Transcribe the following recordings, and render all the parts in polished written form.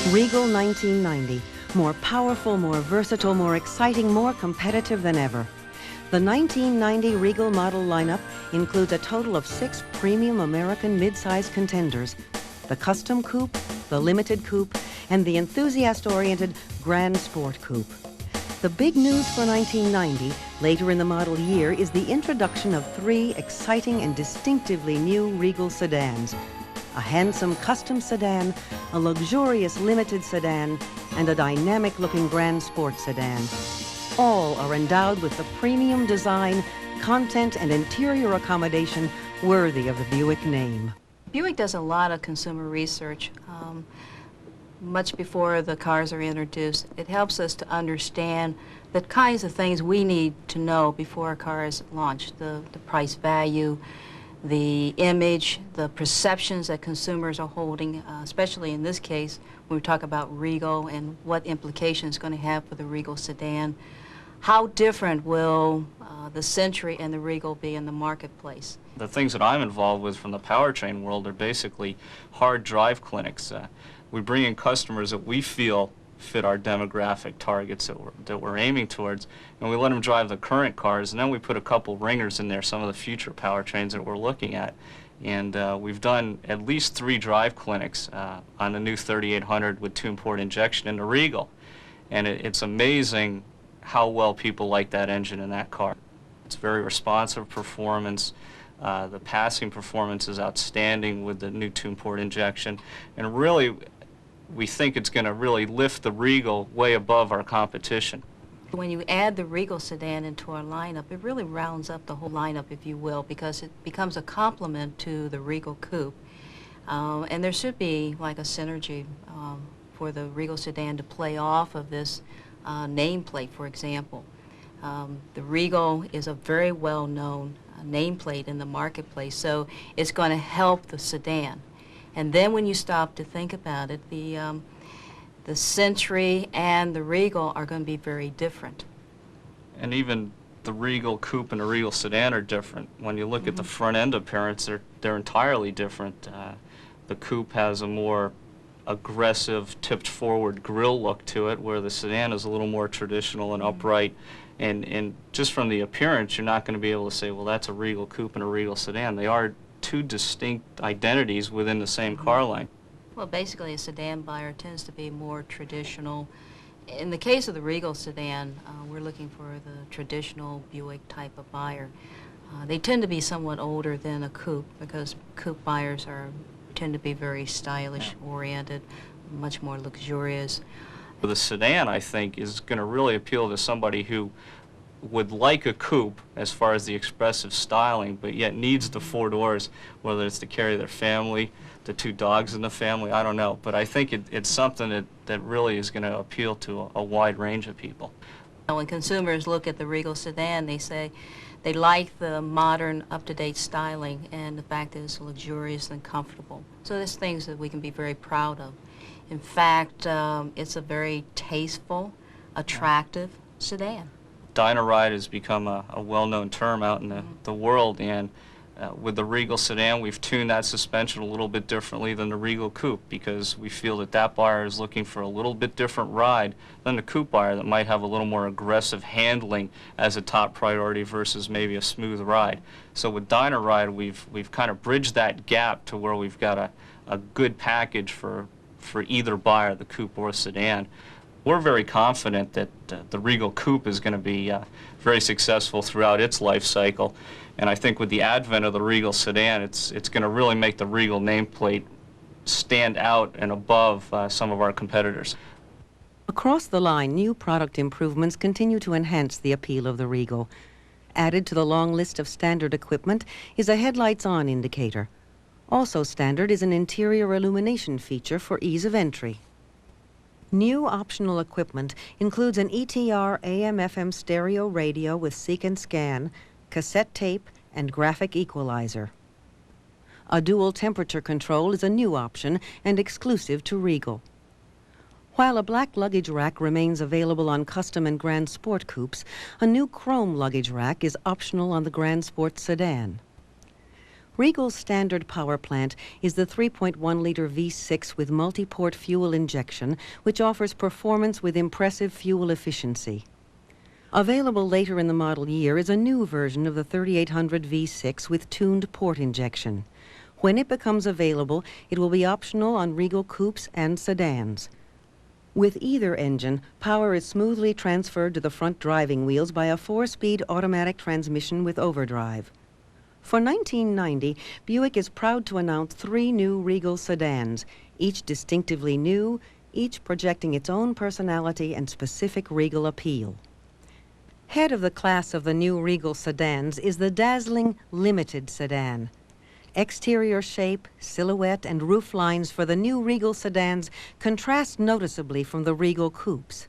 Regal 1990. More powerful, more versatile, more exciting, more competitive than ever. The 1990 Regal model lineup includes a total of 6 premium American mid-size contenders: the Custom Coupe, the Limited Coupe, and the enthusiast-oriented Gran Sport Coupe. The big news for 1990, later in the model year, is the introduction of 3 exciting and distinctively new Regal sedans: a handsome custom sedan, a luxurious limited sedan, and a dynamic-looking Gran Sport sedan. All are endowed with the premium design, content, and interior accommodation worthy of the Buick name. Buick does a lot of consumer research much before the cars are introduced. It helps us to understand the kinds of things we need to know before a car is launched: the price value, the image, the perceptions that consumers are holding, especially in this case when we talk about Regal and what implications it's going to have for the Regal sedan. How different will the Century and the Regal be in the marketplace? The things that I'm involved with from the powertrain world are basically hard drive clinics. We bring in customers that we feel fit our demographic targets that we're aiming towards, and we let them drive the current cars, and then we put a couple ringers in there, some of the future powertrains that we're looking at. And we've done at least 3 drive clinics on the new 3800 with 2-port injection in the Regal. And it's amazing how well people like that engine in that car. It's very responsive performance. The passing performance is outstanding with the new 2-port injection. And really, we think it's going to really lift the Regal way above our competition. When you add the Regal sedan into our lineup, it really rounds up the whole lineup, if you will, because it becomes a complement to the Regal Coupe. And there should be like a synergy for the Regal sedan to play off of this nameplate, for example. The Regal is a very well-known nameplate in the marketplace, so it's going to help the sedan. And then when you stop to think about it, the Century and the Regal are going to be very different. And even the Regal Coupe and the Regal Sedan are different. When you look at the front end appearance, they're entirely different. The Coupe has a more aggressive, tipped forward grille look to it, where the Sedan is a little more traditional and upright. And just from the appearance, you're not going to be able to say, well, that's a Regal Coupe and a Regal Sedan. They are 2 distinct identities within the same car line. Well, basically, a sedan buyer tends to be more traditional. In the case of the Regal sedan, we're looking for the traditional Buick type of buyer. They tend to be somewhat older than a coupe, because coupe buyers tend to be very stylish oriented, much more luxurious. The sedan, I think, is going to really appeal to somebody who would like a coupe as far as the expressive styling, but yet needs the 4 doors, whether it's to carry their family, the 2 dogs in the family, I don't know. But I think it's something that really is going to appeal to a wide range of people. When consumers look at the Regal sedan, they say they like the modern, up-to-date styling and the fact that it's luxurious and comfortable. So there's things that we can be very proud of. In fact, it's a very tasteful, attractive sedan. Dyno-Ride has become a well-known term out in the world, and with the Regal sedan, we've tuned that suspension a little bit differently than the Regal Coupe, because we feel that that buyer is looking for a little bit different ride than the Coupe buyer that might have a little more aggressive handling as a top priority versus maybe a smooth ride. So with Dyno-Ride, we've kind of bridged that gap to where we've got a good package for either buyer, the Coupe or sedan. We're very confident that the Regal Coupe is going to be very successful throughout its life cycle. And I think with the advent of the Regal sedan, it's going to really make the Regal nameplate stand out and above some of our competitors. Across the line, new product improvements continue to enhance the appeal of the Regal. Added to the long list of standard equipment is a headlights-on indicator. Also standard is an interior illumination feature for ease of entry. New optional equipment includes an ETR AM/FM stereo radio with seek and scan, cassette tape, and graphic equalizer. A dual temperature control is a new option and exclusive to Regal. While a black luggage rack remains available on Custom and Gran Sport coupes, a new chrome luggage rack is optional on the Gran Sport sedan. Regal's standard power plant is the 3.1-liter V6 with multi-port fuel injection, which offers performance with impressive fuel efficiency. Available later in the model year is a new version of the 3800 V6 with tuned port injection. When it becomes available, it will be optional on Regal coupes and sedans. With either engine, power is smoothly transferred to the front driving wheels by a 4-speed automatic transmission with overdrive. For 1990, Buick is proud to announce 3 new Regal sedans, each distinctively new, each projecting its own personality and specific Regal appeal. Head of the class of the new Regal sedans is the dazzling Limited sedan. Exterior shape, silhouette, and roof lines for the new Regal sedans contrast noticeably from the Regal coupes.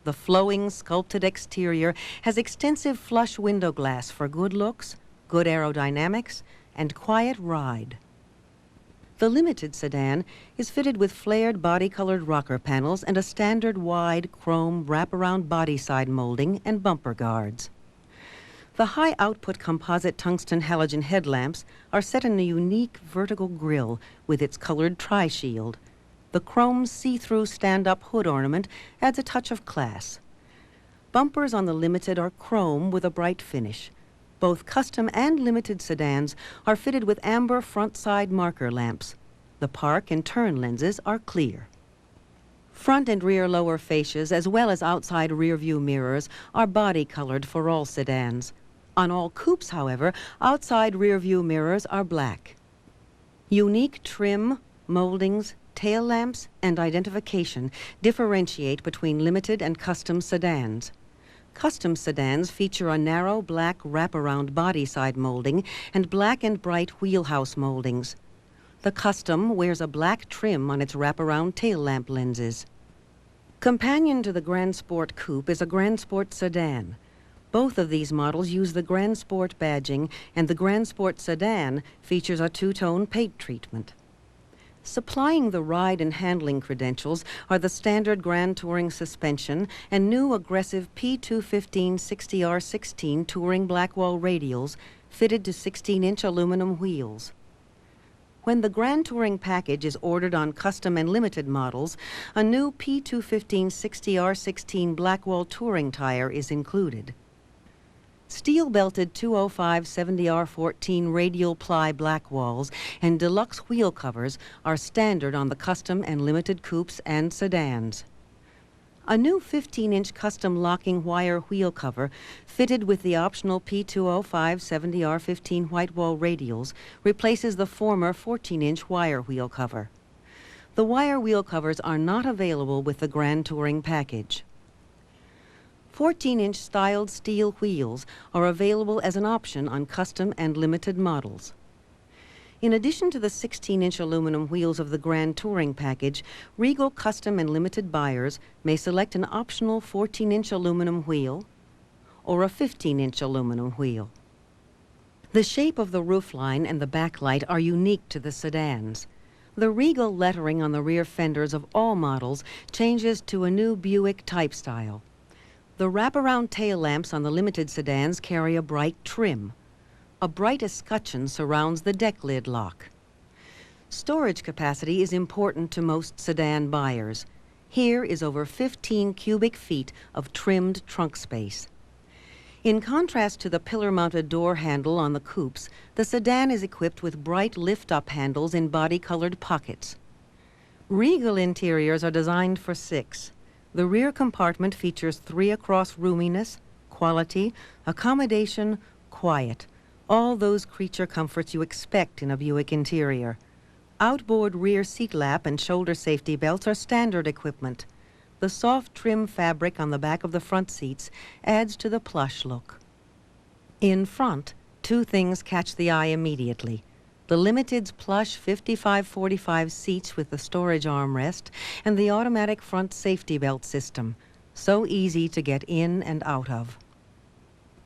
The flowing, sculpted exterior has extensive flush window glass for good looks, good aerodynamics, and quiet ride. The Limited sedan is fitted with flared body-colored rocker panels and a standard wide chrome wraparound body side molding and bumper guards. The high-output composite tungsten halogen headlamps are set in a unique vertical grille with its colored tri-shield. The chrome see-through stand-up hood ornament adds a touch of class. Bumpers on the Limited are chrome with a bright finish. Both custom and Limited sedans are fitted with amber front-side marker lamps. The park and turn lenses are clear. Front and rear lower fascias, as well as outside rear-view mirrors, are body-colored for all sedans. On all coupes, however, outside rear-view mirrors are black. Unique trim, moldings, tail lamps, and identification differentiate between Limited and custom sedans. Custom sedans feature a narrow black wraparound body side molding and black and bright wheelhouse moldings. The Custom wears a black trim on its wraparound tail lamp lenses. Companion to the Gran Sport Coupe is a Gran Sport sedan. Both of these models use the Gran Sport badging, and the Gran Sport sedan features a two-tone paint treatment. Supplying the ride and handling credentials are the standard Gran Touring suspension and new aggressive P215 60R16 Touring Blackwall radials fitted to 16-inch aluminum wheels. When the Gran Touring package is ordered on custom and Limited models, a new P215 60R16 Blackwall touring tire is included. Steel-belted 205 70R14 radial ply black walls and deluxe wheel covers are standard on the custom and Limited coupes and sedans. A new 15-inch custom locking wire wheel cover fitted with the optional P205 70R15 white wall radials replaces the former 14-inch wire wheel cover. The wire wheel covers are not available with the Gran Touring package. 14-inch styled steel wheels are available as an option on custom and Limited models. In addition to the 16-inch aluminum wheels of the Gran Touring package, Regal custom and Limited buyers may select an optional 14-inch aluminum wheel or a 15-inch aluminum wheel. The shape of the roofline and the backlight are unique to the sedans. The Regal lettering on the rear fenders of all models changes to a new Buick type style. The wraparound tail lamps on the Limited sedans carry a bright trim. A bright escutcheon surrounds the deck lid lock. Storage capacity is important to most sedan buyers. Here is over 15 cubic feet of trimmed trunk space. In contrast to the pillar-mounted door handle on the coupes, the sedan is equipped with bright lift-up handles in body-colored pockets. Regal interiors are designed for 6. The rear compartment features 3 across roominess, quality, accommodation, quiet, all those creature comforts you expect in a Buick interior. Outboard rear seat lap and shoulder safety belts are standard equipment. The soft trim fabric on the back of the front seats adds to the plush look. In front, 2 things catch the eye immediately. The Limited's plush 55-45 seats with the storage armrest and the automatic front safety belt system, so easy to get in and out of.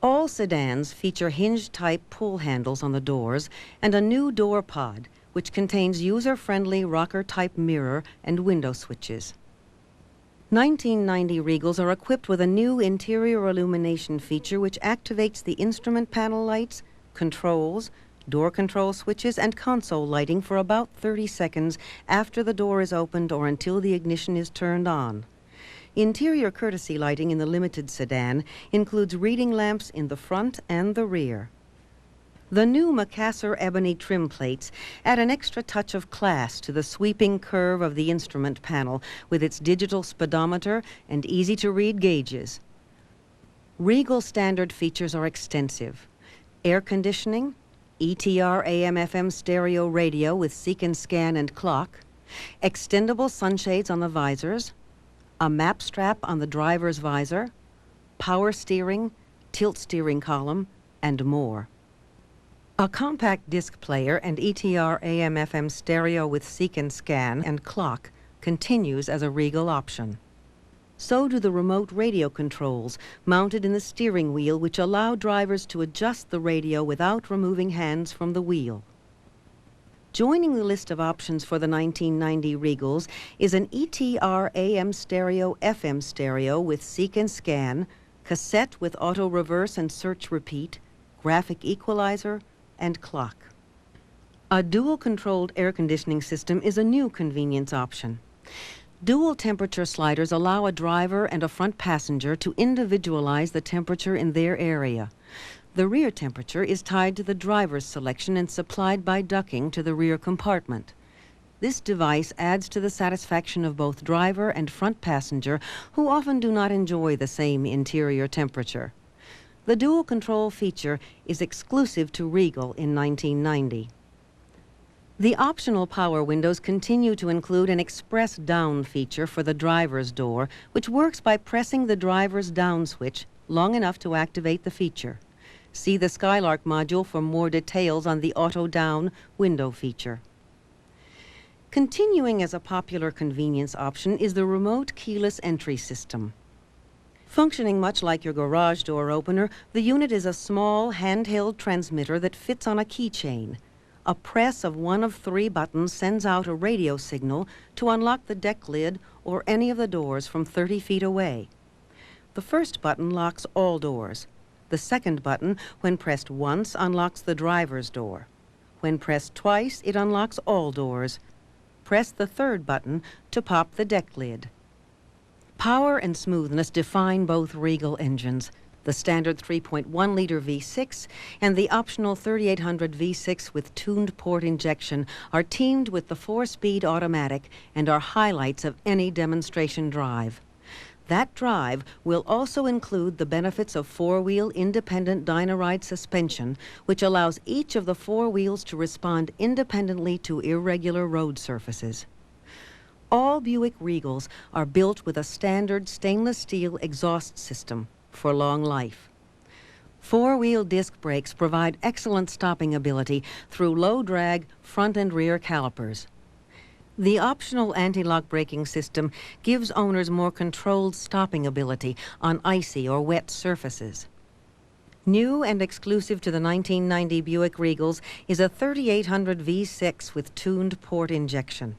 All sedans feature hinge-type pull handles on the doors and a new door pod, which contains user-friendly rocker-type mirror and window switches. 1990 Regals are equipped with a new interior illumination feature which activates the instrument panel lights, controls, door control switches, and console lighting for about 30 seconds after the door is opened or until the ignition is turned on. Interior courtesy lighting in the limited sedan includes reading lamps in the front and the rear. The new Macassar ebony trim plates add an extra touch of class to the sweeping curve of the instrument panel with its digital speedometer and easy-to-read gauges. Regal standard features are extensive. Air conditioning, ETR AM/FM stereo radio with seek and scan and clock, extendable sunshades on the visors, a map strap on the driver's visor, power steering, tilt steering column, and more. A compact disc player and ETR AM/FM stereo with seek and scan and clock continues as a Regal option. So do the remote radio controls mounted in the steering wheel, which allow drivers to adjust the radio without removing hands from the wheel. Joining the list of options for the 1990 Regals is an ETR AM stereo FM stereo with seek and scan, cassette with auto reverse and search repeat, graphic equalizer, and clock. A dual-controlled air conditioning system is a new convenience option. Dual temperature sliders allow a driver and a front passenger to individualize the temperature in their area. The rear temperature is tied to the driver's selection and supplied by ducking to the rear compartment. This device adds to the satisfaction of both driver and front passenger, who often do not enjoy the same interior temperature. The dual control feature is exclusive to Regal in 1990. The optional power windows continue to include an express down feature for the driver's door, which works by pressing the driver's down switch long enough to activate the feature. See the Skylark module for more details on the auto down window feature. Continuing as a popular convenience option is the remote keyless entry system. Functioning much like your garage door opener, the unit is a small handheld transmitter that fits on a keychain. A press of one of 3 buttons sends out a radio signal to unlock the deck lid or any of the doors from 30 feet away. The first button locks all doors. The second button, when pressed once, unlocks the driver's door. When pressed twice, it unlocks all doors. Press the third button to pop the deck lid. Power and smoothness define both Regal engines. The standard 3.1-liter V6 and the optional 3800 V6 with tuned port injection are teamed with the 4-speed automatic and are highlights of any demonstration drive. That drive will also include the benefits of 4-wheel independent Dynaride suspension, which allows each of the 4 wheels to respond independently to irregular road surfaces. All Buick Regals are built with a standard stainless steel exhaust system for long life. 4-wheel disc brakes provide excellent stopping ability through low-drag front and rear calipers. The optional anti-lock braking system gives owners more controlled stopping ability on icy or wet surfaces. New and exclusive to the 1990 Buick Regals is a 3800 V6 with tuned port injection.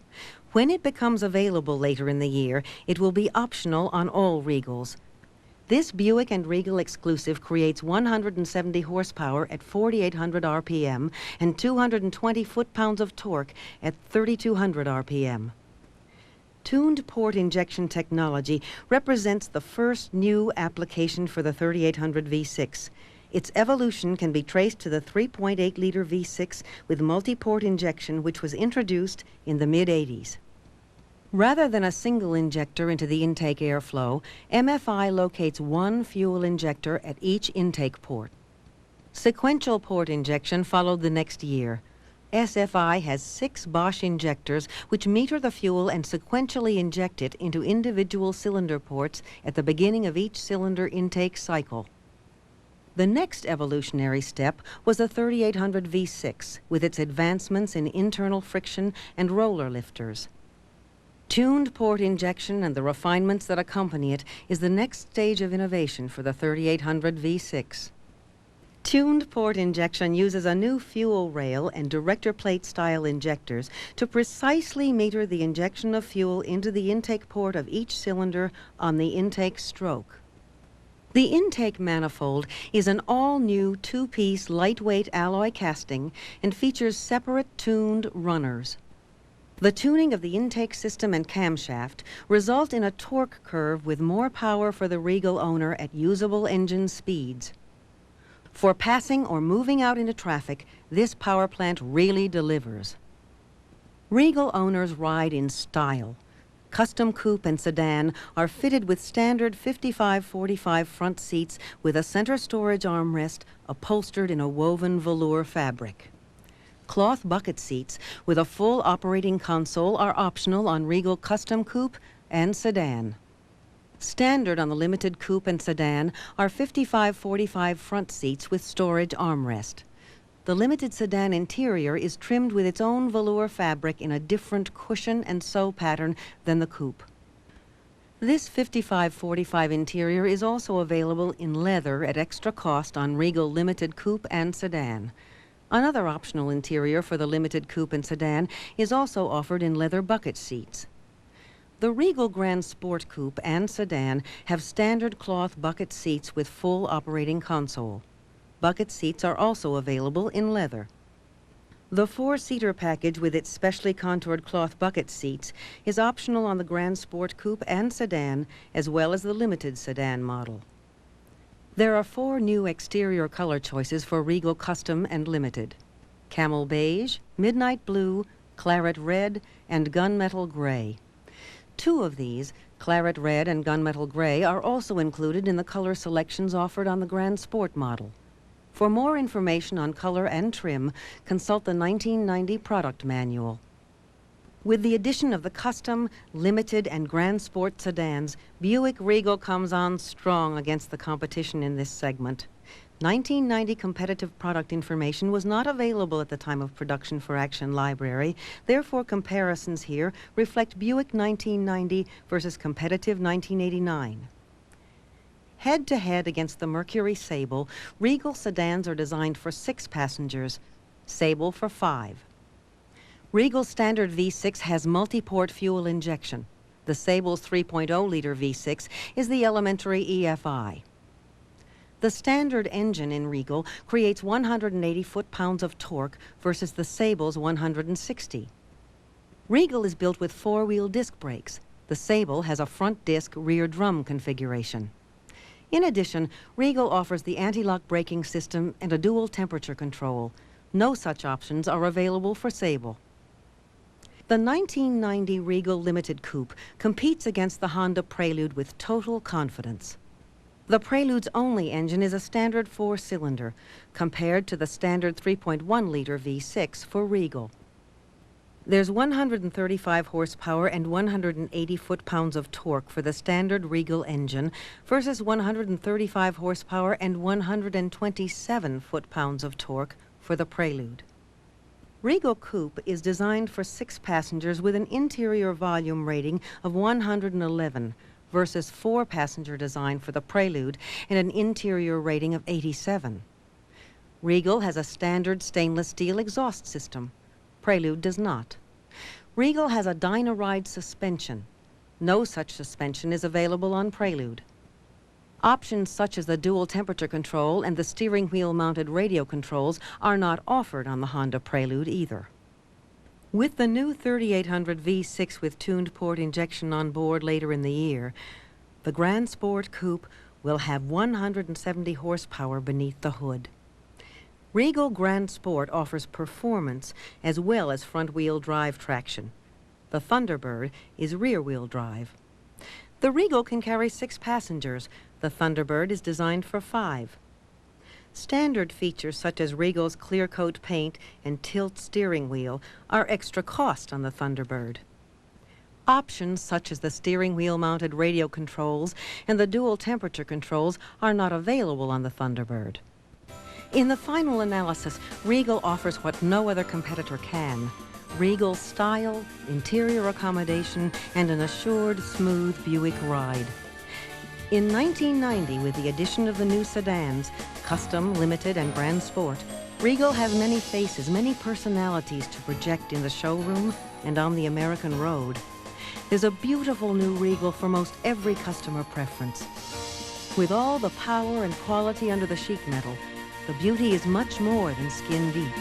When it becomes available later in the year, it will be optional on all Regals. This Buick and Regal exclusive creates 170 horsepower at 4,800 RPM and 220 foot-pounds of torque at 3,200 RPM. Tuned port injection technology represents the first new application for the 3800 V6. Its evolution can be traced to the 3.8-liter V6 with multi-port injection, which was introduced in the mid-'80s. Rather than a single injector into the intake airflow, MFI locates one fuel injector at each intake port. Sequential port injection followed the next year. SFI has 6 Bosch injectors which meter the fuel and sequentially inject it into individual cylinder ports at the beginning of each cylinder intake cycle. The next evolutionary step was the 3800 V6 with its advancements in internal friction and roller lifters. Tuned port injection and the refinements that accompany it is the next stage of innovation for the 3800 V6. Tuned port injection uses a new fuel rail and director plate style injectors to precisely meter the injection of fuel into the intake port of each cylinder on the intake stroke. The intake manifold is an all-new two-piece lightweight alloy casting and features separate tuned runners. The tuning of the intake system and camshaft result in a torque curve with more power for the Regal owner at usable engine speeds. For passing or moving out into traffic, this power plant really delivers. Regal owners ride in style. Custom coupe and sedan are fitted with standard 55-45 front seats with a center storage armrest upholstered in a woven velour fabric. Cloth bucket seats with a full operating console are optional on Regal Custom Coupe and Sedan. Standard on the limited coupe and sedan are 55-45 front seats with storage armrest. The limited sedan interior is trimmed with its own velour fabric in a different cushion and sew pattern than the coupe. This 55-45 interior is also available in leather at extra cost on Regal Limited Coupe and Sedan. Another optional interior for the limited coupe and sedan is also offered in leather bucket seats. The Regal Gran Sport Coupe and Sedan have standard cloth bucket seats with full operating console. Bucket seats are also available in leather. The four-seater package with its specially contoured cloth bucket seats is optional on the Gran Sport Coupe and Sedan, as well as the limited sedan model. There are four new exterior color choices for Regal Custom and Limited: Camel Beige, Midnight Blue, Claret Red, and Gunmetal Gray. Two of these, Claret Red and Gunmetal Gray, are also included in the color selections offered on the Gran Sport model. For more information on color and trim, consult the 1990 product manual. With the addition of the Custom, Limited, and Gran Sport sedans, Buick Regal comes on strong against the competition in this segment. 1990 competitive product information was not available at the time of production for Action Library. Therefore, comparisons here reflect Buick 1990 versus competitive 1989. Head-to-head against the Mercury Sable, Regal sedans are designed for 6 passengers, Sable for 5. Regal's standard V6 has multi-port fuel injection. The Sable's 3.0-liter V6 is the elementary EFI. The standard engine in Regal creates 180 foot-pounds of torque versus the Sable's 160. Regal is built with 4-wheel disc brakes. The Sable has a front disc rear drum configuration. In addition, Regal offers the anti-lock braking system and a dual temperature control. No such options are available for Sable. The 1990 Regal Limited Coupe competes against the Honda Prelude with total confidence. The Prelude's only engine is a standard 4-cylinder, compared to the standard 3.1-liter V6 for Regal. There's 135 horsepower and 180 foot-pounds of torque for the standard Regal engine versus 135 horsepower and 127 foot-pounds of torque for the Prelude. Regal Coupe is designed for 6 passengers with an interior volume rating of 111 versus 4-passenger design for the Prelude and an interior rating of 87. Regal has a standard stainless steel exhaust system. Prelude does not. Regal has a Dynaride suspension. No such suspension is available on Prelude. Options such as the dual temperature control and the steering wheel mounted radio controls are not offered on the Honda Prelude either. With the new 3800 V6 with tuned port injection on board later in the year, the Gran Sport Coupe will have 170 horsepower beneath the hood. Regal Gran Sport offers performance as well as front-wheel drive traction. The Thunderbird is rear-wheel drive. The Regal can carry 6 passengers. The Thunderbird is designed for 5. Standard features such as Regal's clear coat paint and tilt steering wheel are extra cost on the Thunderbird. Options such as the steering wheel mounted radio controls and the dual temperature controls are not available on the Thunderbird. In the final analysis, Regal offers what no other competitor can: Regal style, interior accommodation, and an assured, smooth Buick ride. In 1990, with the addition of the new sedans, Custom, Limited, and Gran Sport, Regal has many faces, many personalities to project in the showroom and on the American road. There's a beautiful new Regal for most every customer preference. With all the power and quality under the sheet metal, the beauty is much more than skin deep.